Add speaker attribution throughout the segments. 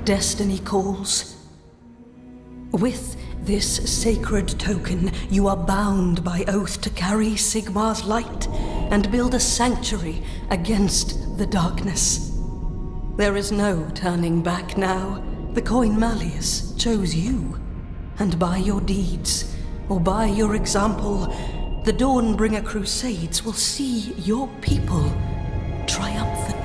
Speaker 1: destiny calls. With this sacred token, you are bound by oath to carry Sigmar's light and build a sanctuary against the darkness. There is no turning back now. The coin Malleus chose you, and by your deeds, or by your example, the Dawnbringer Crusades will see your people triumphant.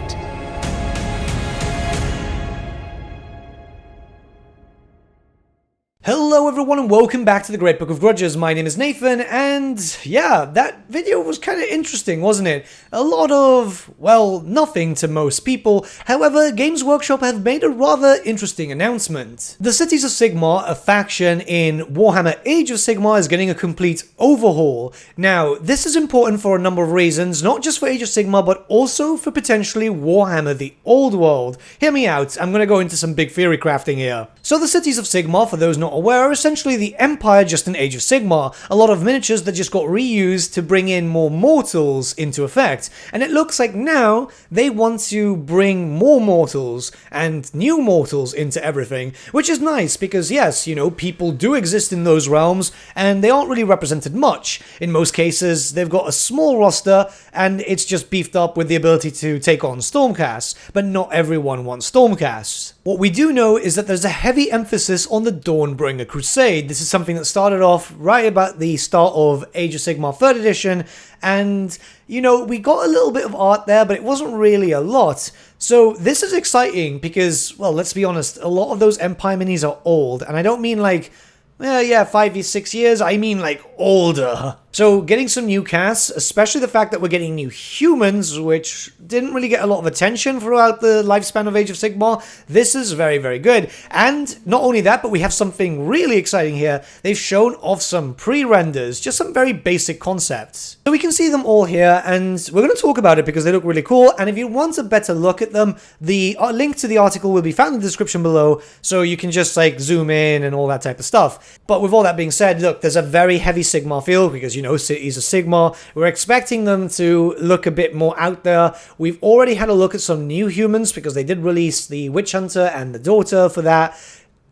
Speaker 2: Hello everyone and welcome back to the Great Book of Grudges. My name is Nathan, and yeah, that video was kind of interesting, wasn't it? A lot of, well, nothing to most people. However, Games Workshop have made a rather interesting announcement. The Cities of Sigmar, a faction in Warhammer Age of Sigmar, is getting a complete overhaul. Now, this is important for a number of reasons, not just for Age of Sigmar, but also for potentially Warhammer the Old World. Hear me out, I'm going to go into some big theory crafting here. So the Cities of Sigmar, for those not aware, are essentially the Empire just in Age of Sigmar. A lot of miniatures that just got reused to bring in more mortals into effect. And it looks like now they want to bring more mortals and new mortals into everything, which is nice because yes, you know, people do exist in those realms and they aren't really represented much. In most cases, they've got a small roster and it's just beefed up with the ability to take on Stormcasts, but not everyone wants Stormcasts. What we do know is that there's a heavy emphasis on the Dawnbringer Crusade. This is something that started off right about the start of Age of Sigmar 3rd edition, and, you know, we got a little bit of art there, but it wasn't really a lot. So this is exciting because, well, let's be honest, a lot of those Empire minis are old, and I don't mean like, yeah, 5 years, 6 years, I mean like older. So getting some new casts, especially the fact that we're getting new humans, which didn't really get a lot of attention throughout the lifespan of Age of Sigmar, this is very, very good. And not only that, but we have something really exciting here. They've shown off some pre-renders, just some very basic concepts. So we can see them all here, and we're going to talk about it because they look really cool. And if you want a better look at them, the link to the article will be found in the description below, so you can just like zoom in and all that type of stuff. But with all that being said, look, there's a very heavy Sigmar feel because, you know, Cities of Sigmar. We're expecting them to look a bit more out there. We've already had a look at some new humans because they did release the Witch Hunter and the Daughter for that.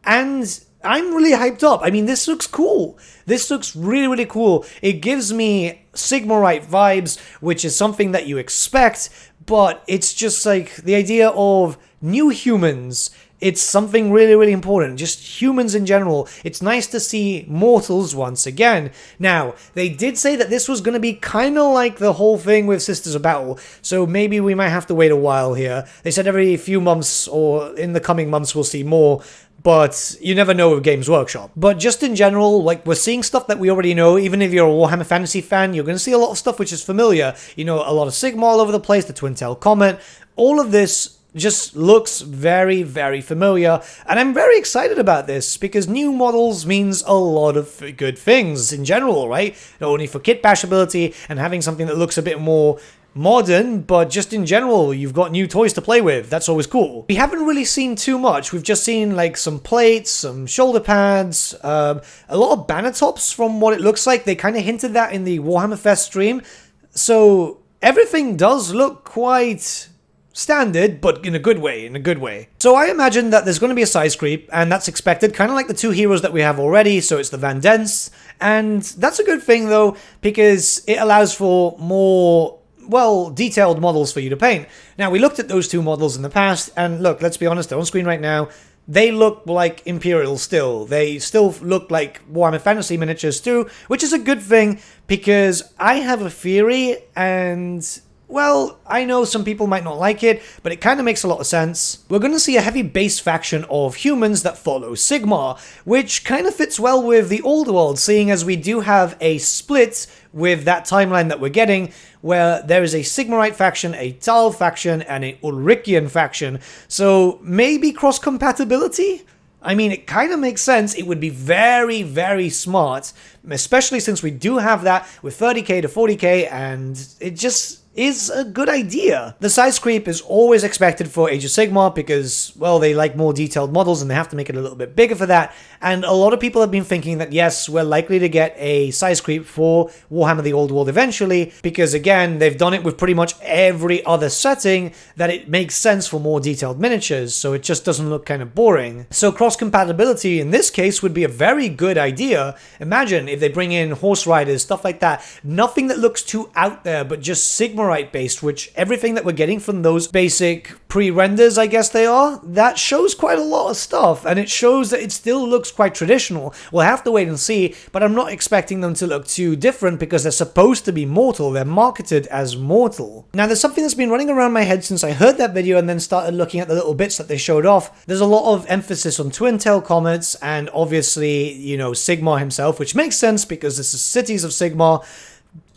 Speaker 2: And I'm really hyped up. I mean, this looks cool. This looks really, really cool. It gives me Sigmarite vibes, which is something that you expect, but it's just like the idea of new humans. It's something really, really important. Just humans in general. It's nice to see mortals once again. Now, they did say that this was going to be kind of like the whole thing with Sisters of Battle, so maybe we might have to wait a while here. They said every few months or in the coming months we'll see more, but you never know with Games Workshop. But just in general, like, we're seeing stuff that we already know. Even if you're a Warhammer Fantasy fan, you're going to see a lot of stuff which is familiar. You know, a lot of Sigmar all over the place, the Twin Tail Comet, all of this just looks very, very familiar, and I'm very excited about this because new models means a lot of good things in general, right? Not only for kit bashability and having something that looks a bit more modern, but just in general, you've got new toys to play with. That's always cool. We haven't really seen too much. We've just seen like some plates, some shoulder pads, a lot of banner tops from what it looks like. They kind of hinted that in the Warhammer Fest stream. So everything does look quite standard, but in a good way, So I imagine that there's going to be a size creep, and that's expected, kind of like the two heroes that we have already, so it's the Van Dents, and that's a good thing though, because it allows for more, well, detailed models for you to paint. Now, we looked at those two models in the past, and look, let's be honest, they're on screen right now. They look like Imperial still. They still look like Warhammer Fantasy miniatures too, which is a good thing, because I have a theory, and well, I know some people might not like it, but it kind of makes a lot of sense. We're going to see a heavy base faction of humans that follow Sigmar, which kind of fits well with the old world, seeing as we do have a split with that timeline that we're getting, where there is a Sigmarite faction, a Tal faction, and a Ulrichian faction. So maybe cross-compatibility? I mean, it kind of makes sense. It would be very, very smart, especially since we do have that with 30k to 40k, and it just is a good idea. The size creep is always expected for Age of Sigmar because, well, they like more detailed models and they have to make it a little bit bigger for that. And a lot of people have been thinking that, yes, we're likely to get a size creep for Warhammer the Old World eventually, because again, they've done it with pretty much every other setting that it makes sense for more detailed miniatures, so it just doesn't look kind of boring. So cross-compatibility in this case would be a very good idea. Imagine if they bring in horse riders, stuff like that. Nothing that looks too out there, but just Sigmarite based, which everything that we're getting from those basic pre-renders, I guess they are, that shows quite a lot of stuff, and it shows that it still looks quite traditional. We'll have to wait and see, but I'm not expecting them to look too different because they're supposed to be mortal. They're marketed as mortal. Now, there's something that's been running around my head since I heard that video and then started looking at the little bits that they showed off. There's a lot of emphasis on twin tail comets and obviously, you know, Sigmar himself, which makes sense because this is Cities of Sigmar,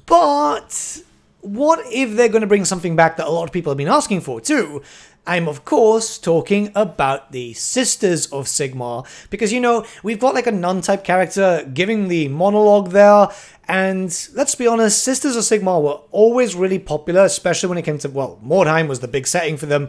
Speaker 2: but what if they're going to bring something back that a lot of people have been asking for too? I'm of course talking about the Sisters of Sigmar, because, you know, we've got like a nun-type character giving the monologue there, and let's be honest, Sisters of Sigmar were always really popular, especially when it came to, well, Mordheim was the big setting for them,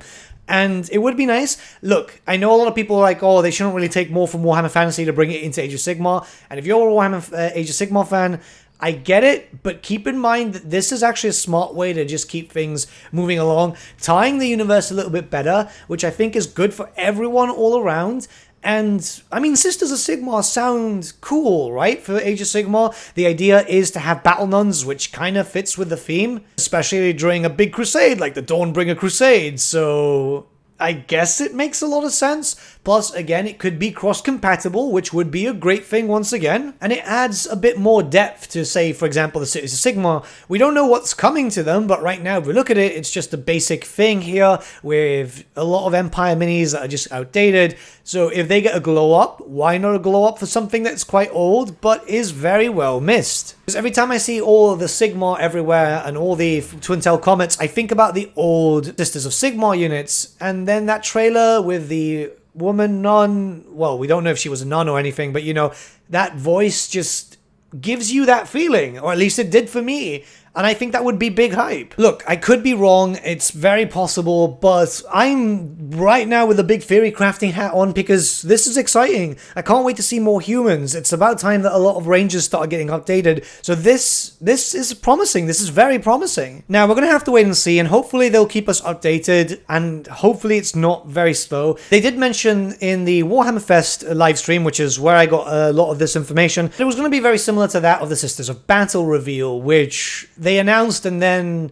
Speaker 2: and it would be nice. Look, I know a lot of people are like, oh, they shouldn't really take more from Warhammer Fantasy to bring it into Age of Sigmar, and if you're a Warhammer Age of Sigmar fan, I get it, but keep in mind that this is actually a smart way to just keep things moving along, tying the universe a little bit better, which I think is good for everyone all around. And, I mean, Sisters of Sigmar sound cool, right? For Age of Sigmar, the idea is to have battle nuns, which kind of fits with the theme, especially during a big crusade, like the Dawnbringer Crusade, so I guess it makes a lot of sense. Plus, again, it could be cross-compatible, which would be a great thing once again. And it adds a bit more depth to, say, for example, the Cities of Sigmar. We don't know what's coming to them, but right now, if we look at it, it's just a basic thing here with a lot of Empire minis that are just outdated. So if they get a glow-up, why not a glow-up for something that's quite old, but is very well missed? Because every time I see all the Sigmar everywhere and all the Twin Tail Comets, I think about the old Sisters of Sigmar units, and then that trailer with the woman nun, well, we don't know if she was a nun or anything, but you know, that voice just gives you that feeling, or at least it did for me. And I think that would be big hype. Look, I could be wrong, it's very possible, but I'm right now with a big theory crafting hat on because this is exciting. I can't wait to see more humans. It's about time that a lot of rangers start getting updated. So this is promising. This is very promising. Now, we're going to have to wait and see, and hopefully they'll keep us updated, and hopefully it's not very slow. They did mention in the Warhammer Fest live stream, which is where I got a lot of this information, that it was going to be very similar to that of the Sisters of Battle reveal, which they announced and then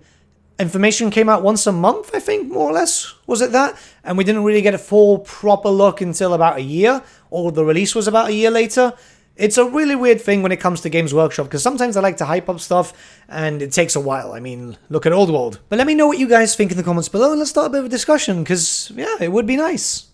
Speaker 2: information came out once a month, I think, more or less. Was it that? And we didn't really get a full proper look until about a year, or the release was about a year later. It's a really weird thing when it comes to Games Workshop, because sometimes I like to hype up stuff and it takes a while. I mean, look at Old World. But let me know what you guys think in the comments below and let's start a bit of a discussion, because yeah, it would be nice.